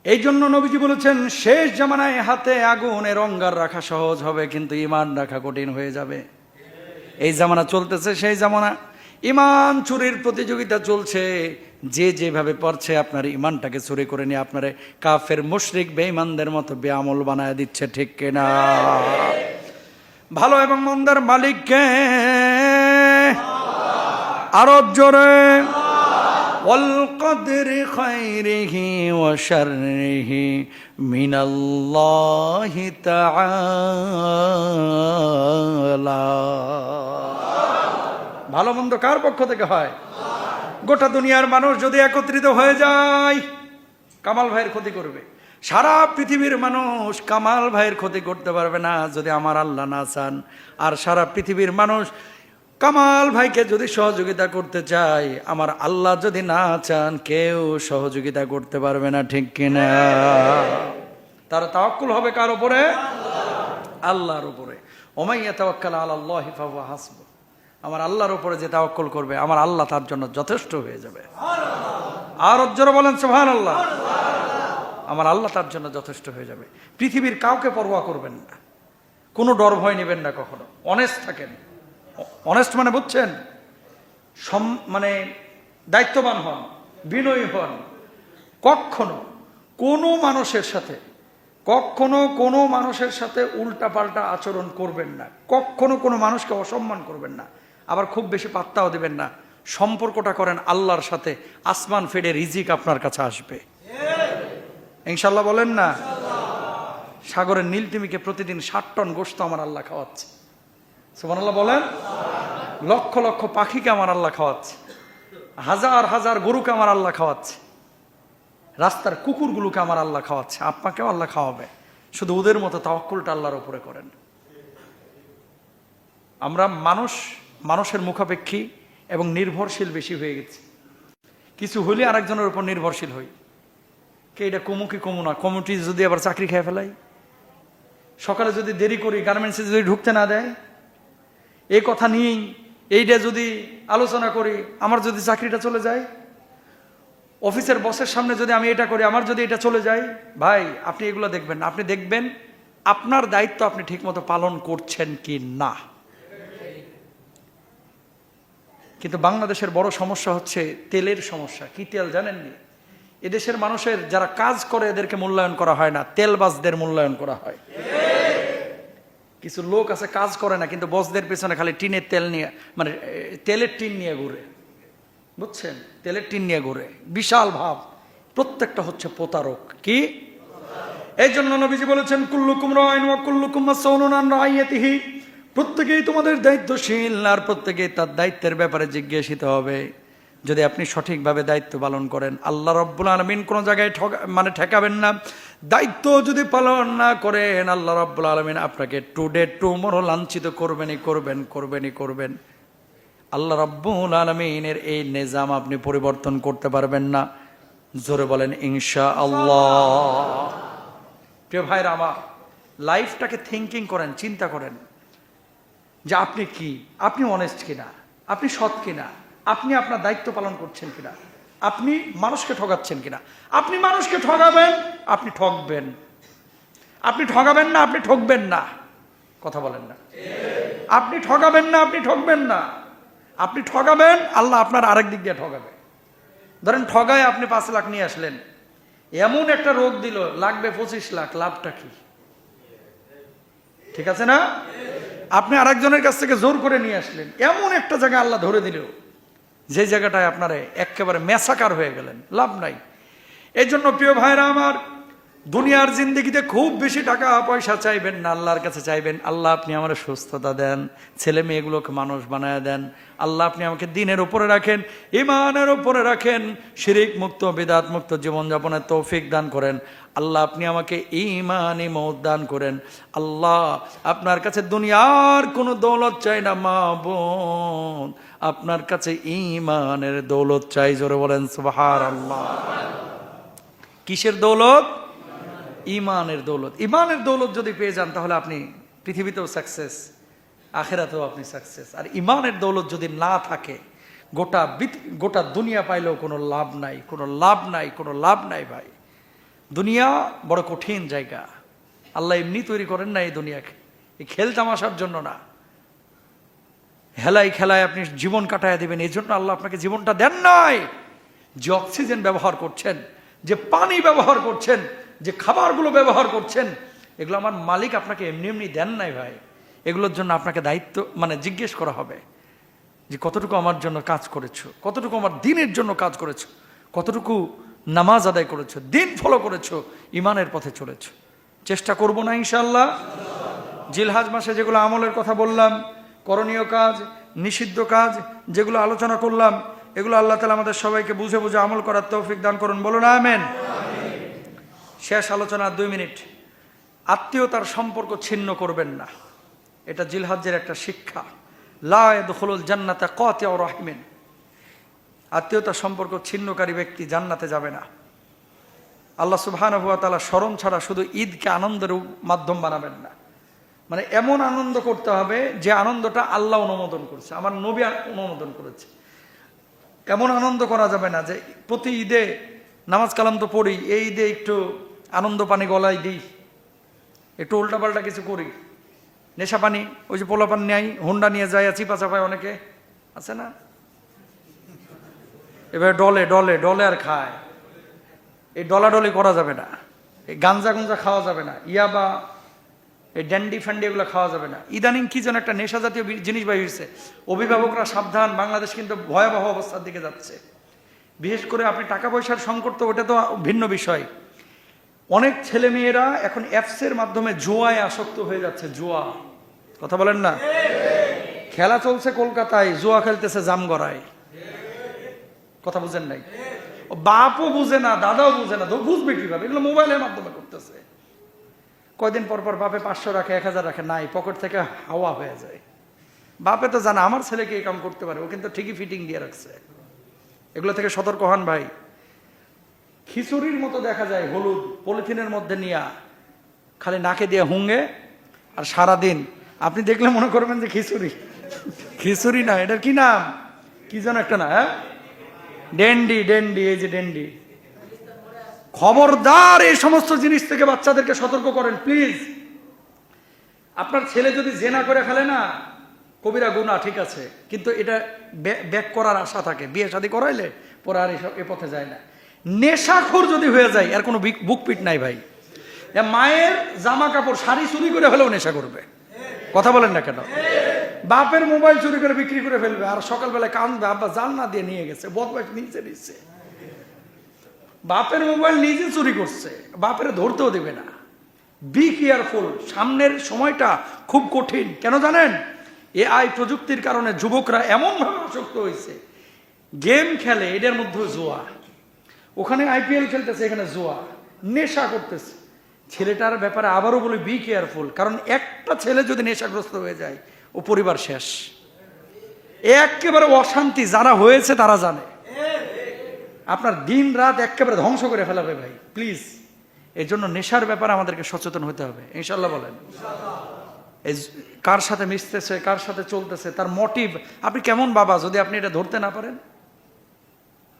এই জন্য নবীজি বলেছেন, শেষ জামানায় হাতে আগুনের অঙ্গার রাখা সহজ হবে, কিন্তু ঈমান রাখা কঠিন হয়ে যাবে। এই জামানা চলতেছে সেই জামানা, ঈমান চুরির প্রতিযোগিতা চলছে। যে যেভাবে পারছে আপনার ঈমানটাকে চুরি করে নিয়ে আপনারে কাফের মুশরিক বেঈমানদের মতো বেআমল বানায় দিচ্ছে, ঠিক কিনা? ভালো এবং মন্দের মালিক কে? আরো জোরে। ওয়াল কদরি খাইরিহি ওয়া শাররিহি মিনাল্লাহি তাআলা। ভালো মন্দ কার পক্ষ থেকে হয়? গোটা দুনিয়ার মানুষ যদি একত্রিত হয়ে যায়, কামাল ভাইয়ের ক্ষতি করবে। সারা পৃথিবীর মানুষ কামাল ভাইয়ের ক্ষতি করতে পারবে না যদি আমার আল্লাহ না চান। আর সারা পৃথিবীর মানুষ কামাল ভাইকে যদি সহযোগিতা করতে চায়, আমার আল্লাহ যদি না চান, কেউ সহযোগিতা করতে পারবে না, ঠিক কিনা? তার তাওয়াক্কুল হবে কার উপরে? আল্লাহর উপরে। ওমাই ইয়াতাওয়াক্কাল আলাল্লাহি ফাহুয়া হাসবুহ। আমার আল্লাহর উপরে যে তাওয়াক্কুল করবে, আমার আল্লাহ তার জন্য যথেষ্ট হয়ে যাবে। আর জোরে বলেন সুবহানাল্লাহ। আমার আল্লাহ তার জন্য যথেষ্ট হয়ে যাবে। পৃথিবীর কাউকে পরোয়া করবেন না, কোনো ডর ভয় নেবেন না কখনো। অনেস্ট থাকেন। অনেস্ট মানে বুঝছেন, মানে দায়িত্ববান হন, বিনয়ী হন। কখনো কোনো মানুষের সাথে উল্টাপাল্টা আচরণ করবেন না। কখনো কোনো মানুষকে অসম্মান করবেন না। আবার খুব বেশি পাত্তাও দিবেন না। সম্পর্কটা করেন আল্লাহর সাথে, আসমান ফেড়ে রিজিক আপনার কাছে আসবে ইনশাল্লাহ। বলেন না? সাগরের নীলতিমিকে প্রতিদিন 60 টন গোশত আমার আল্লাহ খাওয়াচ্ছে, সুবহানাল্লাহ বলেন। লক্ষ লক্ষ পাখিকে আমার আল্লাহ খাওয়াচ্ছে, হাজার হাজার গরুকে আমার আল্লাহ খাওয়াচ্ছে, রাস্তার কুকুরগুলোকে আমার আল্লাহ খাওয়াচ্ছে, আপনাকেও আল্লাহ খাওয়াবে। শুধু ওদের মতো তাওয়াক্কুলটা আল্লাহর উপরে করেন। আমরা মানুষের মুখাপেক্ষী এবং নির্ভরশীল বেশি হয়ে গেছি। কিছু হলে আরেকজনের উপর নির্ভরশীল হই। কে এটা কমু কি কমু না, কমিটি যদি আবার চাকরি খেয়ে ফেলাই, সকালে যদি দেরি করি, গার্মেন্টসে যদি ঢুকতে না দেয়, এই কথা নিয়েই এইটা যদি আলোচনা করি, আমার যদি চাকরিটা চলে যায়, অফিসের বসের সামনে যদি আমি এটা করি, আমার যদি এটা চলে যায়, ভাই আপনি এগুলো দেখবেন না। আপনি দেখবেন আপনার দায়িত্ব আপনি ঠিকমতো পালন করছেন কি না। কিন্তু বাংলাদেশের বড় সমস্যা হচ্ছে তেলের সমস্যা। কি তেল জানেননি? এদেশের মানুষের যারা কাজ করে এদেরকে মূল্যায়ন করা হয় না, তেলবাজদের মূল্যায়ন করা হয়। কিছু লোক আছে কাজ করে না, কিন্তু বসদের পেছনে খালি টিনের তেল নিয়ে, মানে তেলের টিন নিয়ে ঘুরে, বুঝছেন? তেলের টিন নিয়ে ঘুরে, বিশাল ভাব। প্রত্যেকটা হচ্ছে প্রতারক। কি? এই জন্য নবীজি বলেছেন, কুল্লুকুম রাইন ওয়া কুল্লুকুম মাসউলুন আন রাইয়াতিহি। প্রত্যেকেই তোমাদের দায়িত্বশীল, আর প্রত্যেকেই তার দায়িত্বের ব্যাপারে জিজ্ঞাসিত হবে। যদি আপনি সঠিকভাবে দায়িত্ব পালন করেন, আল্লাহ রাব্বুল আলামিন কোনো জায়গায় ঠেকাবেন না। দায়িত্ব যদি পালন না করেন, আল্লাহ রাব্বুল আলামিন আপনাকে টুডে টুমরো লাঞ্ছিত করবেন। আল্লাহ রাব্বুল আলামিনের এই নিজাম আপনি পরিবর্তন করতে পারবেন না। জোরে বলেন ইনশাআল্লাহ। প্রিয় ভাইরা আমার, লাইফটাকে থিঙ্কিং করেন, চিন্তা করেন যে আপনি কি, আপনি অনেস্ট কিনা, আপনি সৎ কিনা, আপনি আপনার দায়িত্ব পালন করছেন কিনা, আপনি মানুষকে ঠকাচ্ছেন কিনা। আপনি মানুষকে ঠকাবেন, আপনি ঠকবেন। আপনি ঠকাবেন না, আপনি ঠকবেন না। কথা বলেন না? আপনি ঠকাবেন না, আপনি ঠকবেন না। আপনি ঠকাবেন, আল্লাহ আপনার আরেক দিক দিয়ে ঠকাবে। ধরেন ঠগায় আপনি 5 লাখ নিয়ে আসলেন, এমন একটা রোগ দিল লাগবে 25 লাখ, লাভটা কি? ঠিক আছে না? আপনি আরেকজনের কাছ থেকে জোর করে নিয়ে আসলেন, এমন একটা জায়গা আল্লাহ ধরে দিল, যে জায়গাটায় আপনারা একেবারে মেসাকার হয়ে গেলেন, লাভ নাই। এই জন্য প্রিয় ভাইরা আমার, দুনিয়ার জিন্দেগিতে খুব বেশি টাকা পয়সা চাইবেন না, আল্লাহর কাছে চাইবেন, আল্লাহ আপনি আমার সুস্থতা দেন, ছেলে মেয়েগুলোকে মানুষ বানায় দেন, আল্লাহ আপনি আমাকে দিনের উপরে রাখেন, ইমানের উপরে রাখেন, শিরিক মুক্ত বিদআত মুক্ত জীবনযাপনের তৌফিক দান করেন, আল্লাহ আপনি আমাকে ঈমানি মওত দান করেন। আল্লাহ আপনার কাছে দুনিয়ার কোনো দৌলত চাই না মাবুদ, আপনার কাছে ঈমানের দৌলত চাই। জোরে বলেন সুবহানাল্লাহ। কিসের দৌলত? ইমানের দৌলত। ইমানের দৌলত যদি পেয়ে যান তাহলে আপনি পৃথিবীতেও সাকসেস, আখিরাতেও আপনি সাকসেস। আর ইমানের দৌলত যদি না থাকে গোটা দুনিয়া পাইলেও কোনো লাভ নাই, কোনো লাভ নাই, কোনো লাভ নাই ভাই। দুনিয়া বড় কঠিন জায়গা, আল্লাহ এমনি তৈরি করেন না এই দুনিয়াকে, এই খেল তামাশার জন্য না, হেলাই খেলায় আপনি জীবন কাটায় দেবেন এই জন্য আল্লাহ আপনাকে জীবনটা দেন নাই। যে অক্সিজেন ব্যবহার করছেন, যে পানি ব্যবহার করছেন, যে খাবারগুলো ব্যবহার করছেন, এগুলো আমার মালিক আপনাকে এমনি এমনি দেন নাই ভাই। এগুলোর জন্য আপনাকে দায়িত্ব জিজ্ঞেস করা হবে যে কতটুকু আমার জন্য কাজ করেছো, কতটুকু আমার দিনের জন্য কাজ করেছো, কতটুকু নামাজ আদায় করেছো, দিন ফলো করেছো, ইমানের পথে চলেছো। চেষ্টা করব না ইনশাআল্লাহ। জিলহাজ মাসে যেগুলো আমলের কথা বললাম, করণীয় কাজ, নিষিদ্ধ কাজ যেগুলো আলোচনা করলাম, এগুলো আল্লাহ তাআলা আমাদের সবাইকে বুঝে বুঝে আমল করার তৌফিক দান করুন, বলুন আমিন। শেষ আলোচনা 2 মিনিট। আত্মীয়তার সম্পর্ক ছিন্ন করবেন না, এটা জিলহজ্জের একটা শিক্ষা। লা ইয়াদখুলুল জান্নাতা কাতিউ রাহিমিন, আত্মীয়তার সম্পর্ক ছিন্নকারী ব্যক্তি জান্নাতে যাবে না। আল্লাহ সুবহানাহু ওয়া তাআলা স্মরণ ছাড়া শুধু ঈদকে আনন্দের মাধ্যম বানাবেন না, এমন আনন্দ করতে হবে যে আনন্দটা আল্লাহ অনুমোদন করছে, আমার নবী অনুমোদন করেছে। এমন আনন্দ করা যাবে না যে প্রতি ঈদে নামাজ কালাম তো পড়ি, এই ঈদে একটু আনন্দ পানি গলায় দিই, একটু উল্টাপাল্টা কিছু করি, নেশা পানি, ওই যে পোলাপান নেয় হুন্ডা নিয়ে যায়, চিপা চাপায় অনেকে আছে না, এবার ডলে ডলে ডলে আর খায়। এই ডলাডলি করা যাবে না, এই গাঞ্জা গুঞ্জা খাওয়া যাবে না, ইয়াবা এই ড্যান্ডি ফ্যান্ডি এগুলো খাওয়া যাবে না। ইদানিং কি যেন একটা নেশা জাতীয় জিনিস বাই হয়েছে, অভিভাবকরা সাবধান, বাংলাদেশ কিন্তু ভয়াবহ অবস্থার দিকে যাচ্ছে। বিশেষ করে আপনি টাকা পয়সার সংকট তো ওটা তো ভিন্ন বিষয়, অনেক ছেলে মেয়েরা এখন অ্যাপসের মাধ্যমে জুয়ায় আসক্ত হয়ে যাচ্ছে। জুয়া, কথা বলেন না, খেলা চলছে কলকাতায়, জুয়া খেলতেছে জামগড়ায়, কথা বুঝেন নাই? বাপও বুঝে না, দাদাও বুঝে না, বুঝবে কিভাবে? এগুলো মোবাইলের মাধ্যমে করতেছে। কয়দিন পর পর বাপে 500 রাখে, 1000 রাখে, নাই, পকেট থেকে হাওয়া হয়ে যায়। বাপে তো জানা আমার ছেলেকে এই কাম করতে পারে, ও কিন্তু ঠিকই ফিটিং দিয়ে রাখছে। এগুলো থেকে সতর্ক হন ভাই। খিচুড়ির মতো দেখা যায় হলুদ পলিথিনের মধ্যে নিয়ে খালি নাকে দিয়ে হুঙ্গে, আর সারাদিন আপনি দেখলে মনে করবেন যে খিচুড়ি। খিচুড়ি না, এটার কি নাম, কি যেন একটা না, হ্যাঁ, ডেন্ডি, ডেন্ডি, এই যে ডেন্ডি। খবরদার এই সমস্ত জিনিস থেকে বাচ্চাদেরকে সতর্ক করেন প্লিজ। আপনার ছেলে যদি জেনা করে ফেলে না, কবিরা গুনাহ, ঠিক আছে, কিন্তু এটা ব্যাক করার আশা থাকে, বিয়ে শাদী করাইলে পরে আর এ পথে যায় না। নেশাখোর যদি হয়ে যায় আর কোনো বুক পিট নাই ভাই। মায়ের জামা কাপড় শাড়ি চুরি করে হলেও নেশা করবে, কথা বলেন না কেন? বাপের মোবাইল চুরি করে বিক্রি করে ফেলবে, আর সকালবেলায় কাঁদবে আব্বা জানলা দিয়ে নিয়ে গেছে, বদমাইশ নিচে নিচ্ছে। বাপের মোবাইল নিজে চুরি করছে, বাপের ধরতেও দেবে না। বি কেয়ারফুল, সামনের সময়টা খুব কঠিন। কেন জানেন? এআই প্রযুক্তির কারণে যুবকরা এমনভাবে আসক্ত হয়েছে, গেম খেলে, এদের মধ্যে জুয়া, ওখানে আইপিএল খেলতেছে, এখানে জুয়া, নেশা করতেছে। ছেলেটার ব্যাপারে আবারও বলি বি কেয়ারফুল, কারণ একটা ছেলে যদি নেশাগ্রস্ত হয়ে যায় ও পরিবার শেষ, একেবারে অশান্তি। যারা হয়েছে তারা জানে, আপনার দিন রাত একেবারে ধ্বংস করে ফেলাবে ভাই। প্লিজ, এর জন্য নেশার ব্যাপারে আমাদেরকে সচেতন হতে হবে, ইনশাল্লাহ বলেন। এই কার সাথে মিশতেছে, কার সাথে চলতেছে, তার মোটিভ। আপনি কেমন বাবা যদি আপনি এটা ধরতে না পারেন?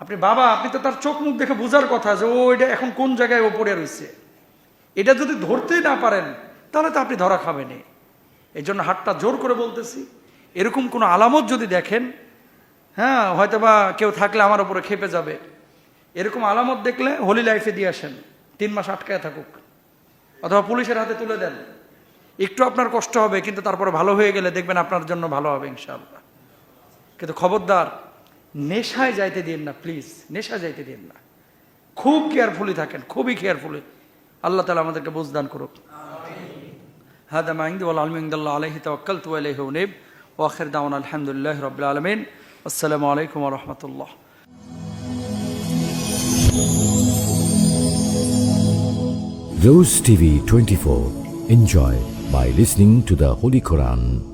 আপনি বাবা, আপনি তো তার চোখ মুখ দেখে বোঝার কথা যে ও এটা এখন কোন জায়গায় ও পড়ে রয়েছে। এটা যদি ধরতেই না পারেন তাহলে তো আপনি ধরা খাবেনই। এই জন্য হাতটা জোর করে বলতেছি, এরকম কোনো আলামত যদি দেখেন, হ্যাঁ হয়তোবা কেউ থাকলে আমার উপরে খেপে যাবে, এরকম আলামত দেখলে হোলি লাইফে দিয়ে আসেন, 3 মাস আটকায় থাকুক, অথবা পুলিশের হাতে তুলে দেন। একটু আপনার কষ্ট হবে, কিন্তু তারপরে ভালো হয়ে গেলে দেখবেন আপনার জন্য ভালো হবে ইনশাআল্লাহ। কিন্তু খবরদার নেশায় যাইতে দিন না প্লিজ, নেশায় যাইতে দিন না। খুব কেয়ারফুলি থাকেন, খুবই কেয়ারফুলি। আল্লাহ তাআলা আমাদেরকে বুঝদান করুক। হাদা মা ইনদি ওয়াল ইলমু ইনদাল্লাহ আলাইহি তাওয়াক্কালতু ওয়া ইলাইহি উনীব ওয়া আখির দাওয়ানা আলহামদুলিল্লাহি রাব্বিল আলামিন। আসসালামু আলাইকুম ওয়া রাহমাতুল্লাহ। Rose TV 24. Enjoy by listening to the Holy Quran.